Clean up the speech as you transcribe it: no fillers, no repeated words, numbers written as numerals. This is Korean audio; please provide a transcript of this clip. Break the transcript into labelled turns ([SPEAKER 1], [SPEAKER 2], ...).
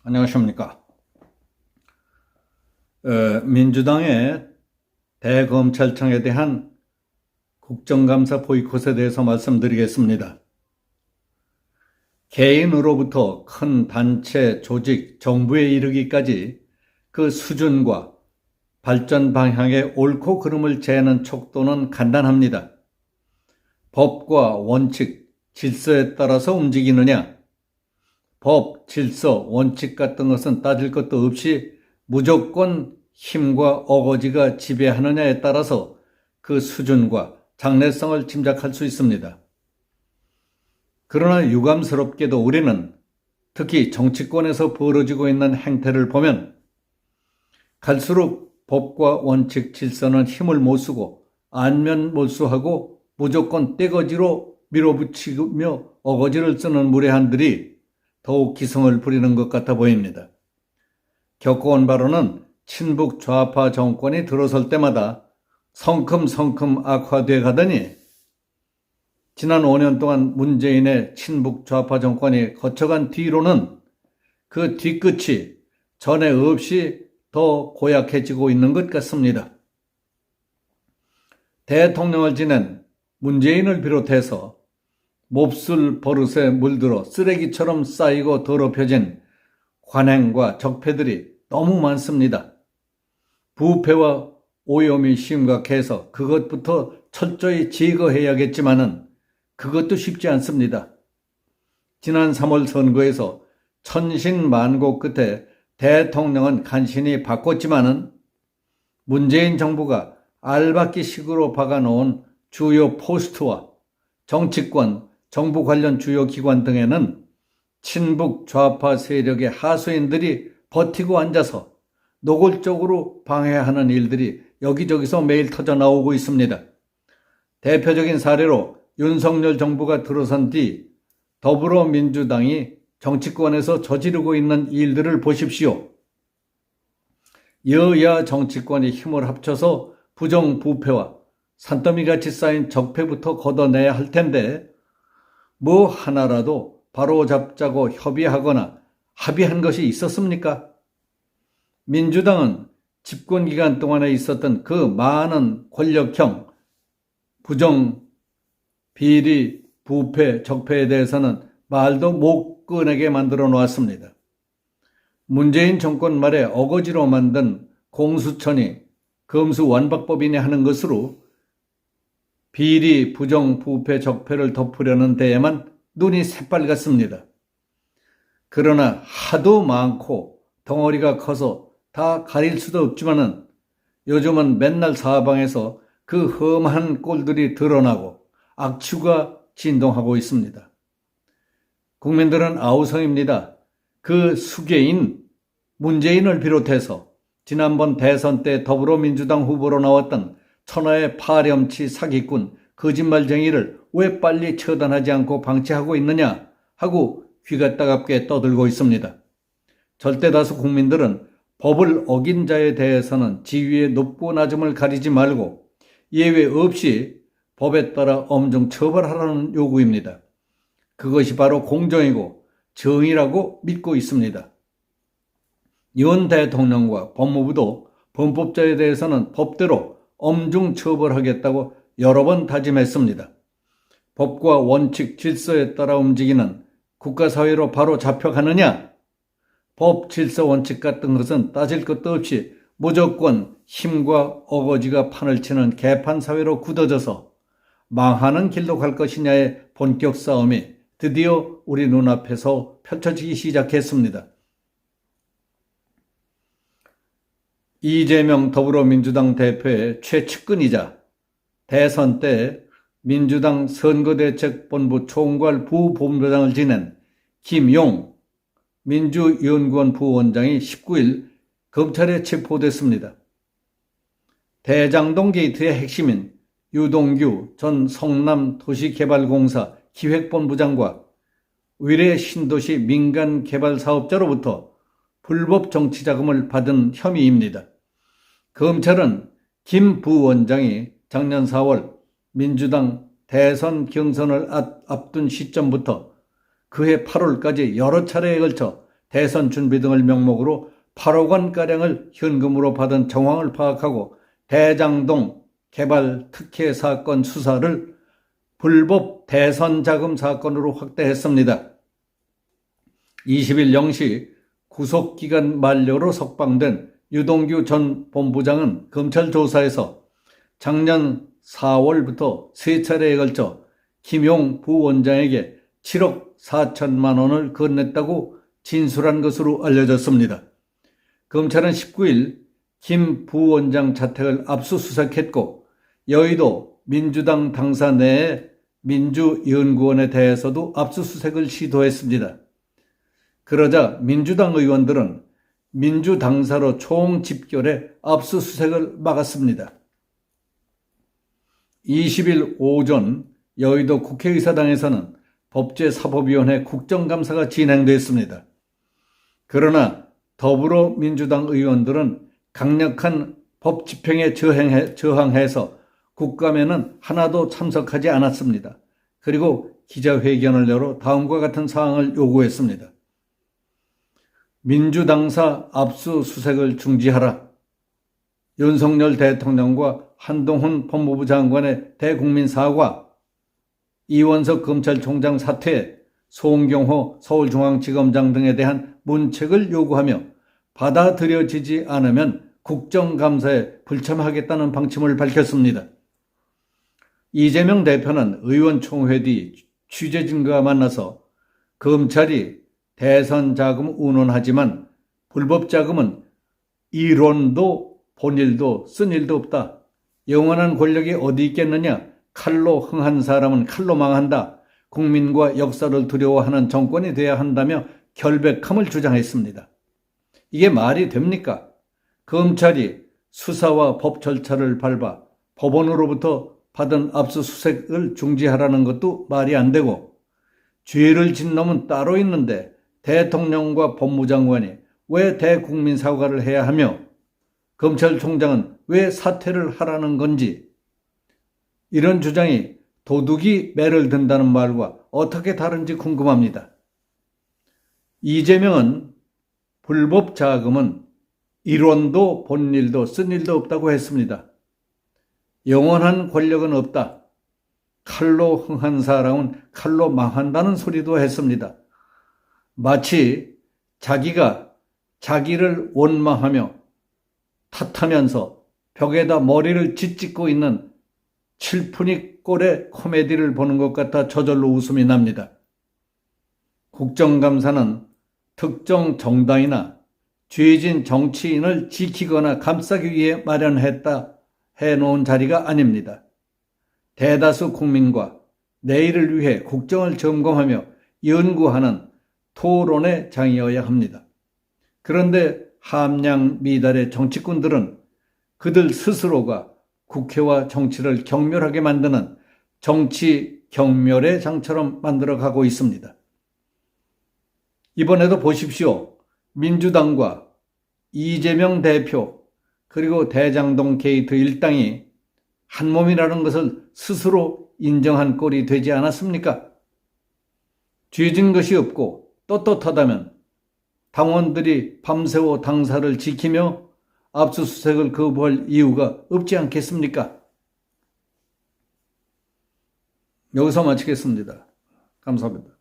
[SPEAKER 1] 안녕하십니까. 민주당의 대검찰청에 대한 국정감사 보이콧에 대해서 말씀드리겠습니다. 개인으로부터 큰 단체, 조직, 정부에 이르기까지 그 수준과 발전 방향의 옳고 그름을 재는 척도는 간단합니다. 법과 원칙, 질서에 따라서 움직이느냐, 법, 질서, 원칙 같은 것은 따질 것도 없이 무조건 힘과 어거지가 지배하느냐에 따라서 그 수준과 장래성을 짐작할 수 있습니다. 그러나 유감스럽게도 우리는 특히 정치권에서 벌어지고 있는 행태를 보면 갈수록 법과 원칙, 질서는 힘을 못 쓰고 안면몰수하고 무조건 떼거지로 밀어붙이며 어거지를 쓰는 무례한들이 더욱 기승을 부리는 것 같아 보입니다. 겪어온 바로는 친북 좌파 정권이 들어설 때마다 성큼성큼 악화돼 가더니 지난 5년 동안 문재인의 친북 좌파 정권이 거쳐간 뒤로는 그 뒤끝이 전에 없이 더 고약해지고 있는 것 같습니다. 대통령을 지낸 문재인을 비롯해서 몹쓸 버릇에 물들어 쓰레기처럼 쌓이고 더럽혀진 관행과 적폐들이 너무 많습니다. 부패와 오염이 심각해서 그것부터 철저히 제거해야겠지만은 그것도 쉽지 않습니다. 지난 3월 선거에서 천신만고 끝에 대통령은 간신히 바꿨지만은 문재인 정부가 알박기식으로 박아놓은 주요 포스트와 정치권, 정부 관련 주요 기관 등에는 친북 좌파 세력의 하수인들이 버티고 앉아서 노골적으로 방해하는 일들이 여기저기서 매일 터져나오고 있습니다. 대표적인 사례로 윤석열 정부가 들어선 뒤 더불어민주당이 정치권에서 저지르고 있는 일들을 보십시오. 여야 정치권이 힘을 합쳐서 부정부패와 산더미같이 쌓인 적폐부터 걷어내야 할 텐데 뭐 하나라도 바로잡자고 협의하거나 합의한 것이 있었습니까? 민주당은 집권기간 동안에 있었던 그 많은 권력형 부정, 비리, 부패, 적폐에 대해서는 말도 못 꺼내게 만들어 놓았습니다. 문재인 정권 말에 어거지로 만든 공수처니 검수완박법이니 하는 것으로 비리, 부정, 부패, 적폐를 덮으려는 데에만 눈이 새빨갛습니다. 그러나 하도 많고 덩어리가 커서 다 가릴 수도 없지만은 요즘은 맨날 사방에서 그 험한 꼴들이 드러나고 악취가 진동하고 있습니다. 국민들은 아우성입니다. 그 수괴인 문재인을 비롯해서 지난번 대선 때 더불어민주당 후보로 나왔던 천하의 파렴치 사기꾼 거짓말쟁이를 왜 빨리 처단하지 않고 방치하고 있느냐 하고 귀가 따갑게 떠들고 있습니다. 절대다수 국민들은 법을 어긴 자에 대해서는 지위의 높고 낮음을 가리지 말고 예외 없이 법에 따라 엄중 처벌하라는 요구입니다. 그것이 바로 공정이고 정의라고 믿고 있습니다. 윤 대통령과 법무부도 범법자에 대해서는 법대로 엄중 처벌하겠다고 여러 번 다짐했습니다. 법과 원칙, 질서에 따라 움직이는 국가사회로 바로 잡혀가느냐? 법, 질서, 원칙 같은 것은 따질 것도 없이 무조건 힘과 어거지가 판을 치는 개판사회로 굳어져서 망하는 길로 갈 것이냐의 본격 싸움이 드디어 우리 눈앞에서 펼쳐지기 시작했습니다. 이재명 더불어민주당 대표의 최측근이자 대선 때 민주당 선거대책본부 총괄 부본부장을 지낸 김용 민주연구원 부원장이 19일 검찰에 체포됐습니다. 대장동 게이트의 핵심인 유동규 전 성남도시개발공사 기획본부장과 위례 신도시 민간개발사업자로부터 불법 정치자금을 받은 혐의입니다. 검찰은 김 부원장이 작년 4월 민주당 대선 경선을 앞둔 시점부터 그해 8월까지 여러 차례에 걸쳐 대선 준비 등을 명목으로 8억 원가량을 현금으로 받은 정황을 파악하고 대장동 개발 특혜 사건 수사를 불법 대선 자금 사건으로 확대했습니다. 20일 0시 구속기간 만료로 석방된 유동규 전 본부장은 검찰 조사에서 작년 4월부터 3차례에 걸쳐 김용 부원장에게 7억 4천만 원을 건넸다고 진술한 것으로 알려졌습니다. 검찰은 19일 김 부원장 자택을 압수수색했고 여의도 민주당 당사 내의 민주연구원에 대해서도 압수수색을 시도했습니다. 그러자 민주당 의원들은 민주당사로 총집결해 압수수색을 막았습니다. 20일 오전 여의도 국회의사당에서는 법제사법위원회 국정감사가 진행됐습니다. 그러나 더불어민주당 의원들은 강력한 법 집행에 저항해서 국감에는 하나도 참석하지 않았습니다. 그리고 기자회견을 열어 다음과 같은 사항을 요구했습니다. 민주당사 압수수색을 중지하라. 윤석열 대통령과 한동훈 법무부 장관의 대국민 사과, 이원석 검찰총장 사퇴, 송경호 서울중앙지검장 등에 대한 문책을 요구하며 받아들여지지 않으면 국정감사에 불참하겠다는 방침을 밝혔습니다. 이재명 대표는 의원총회 뒤 취재진과 만나서 검찰이 대선 자금 운운하지만 불법 자금은 이론도 본일도 쓴 일도 없다. 영원한 권력이 어디 있겠느냐. 칼로 흥한 사람은 칼로 망한다. 국민과 역사를 두려워하는 정권이 돼야 한다며 결백함을 주장했습니다. 이게 말이 됩니까? 검찰이 수사와 법 절차를 밟아 법원으로부터 받은 압수수색을 중지하라는 것도 말이 안 되고, 죄를 진 놈은 따로 있는데 대통령과 법무장관이 왜 대국민 사과를 해야 하며 검찰총장은 왜 사퇴를 하라는 건지, 이런 주장이 도둑이 매를 든다는 말과 어떻게 다른지 궁금합니다. 이재명은 불법 자금은 이론도 본일도 쓴 일도 없다고 했습니다. 영원한 권력은 없다. 칼로 흥한 사람은 칼로 망한다는 소리도 했습니다. 마치 자기가 자기를 원망하며 탓하면서 벽에다 머리를 짓찍고 있는 칠푼이 꼴의 코미디를 보는 것 같아 저절로 웃음이 납니다. 국정감사는 특정 정당이나 죄진 정치인을 지키거나 감싸기 위해 마련했다 해놓은 자리가 아닙니다. 대다수 국민과 내일을 위해 국정을 점검하며 연구하는 토론의 장이어야 합니다. 그런데 함량 미달의 정치꾼들은 그들 스스로가 국회와 정치를 경멸하게 만드는 정치 경멸의 장처럼 만들어가고 있습니다. 이번에도 보십시오. 민주당과 이재명 대표 그리고 대장동 게이트 일당이 한 몸이라는 것을 스스로 인정한 꼴이 되지 않았습니까? 죄진 것이 없고 떳떳하다면 당원들이 밤새워 당사를 지키며 압수수색을 거부할 이유가 없지 않겠습니까? 여기서 마치겠습니다. 감사합니다.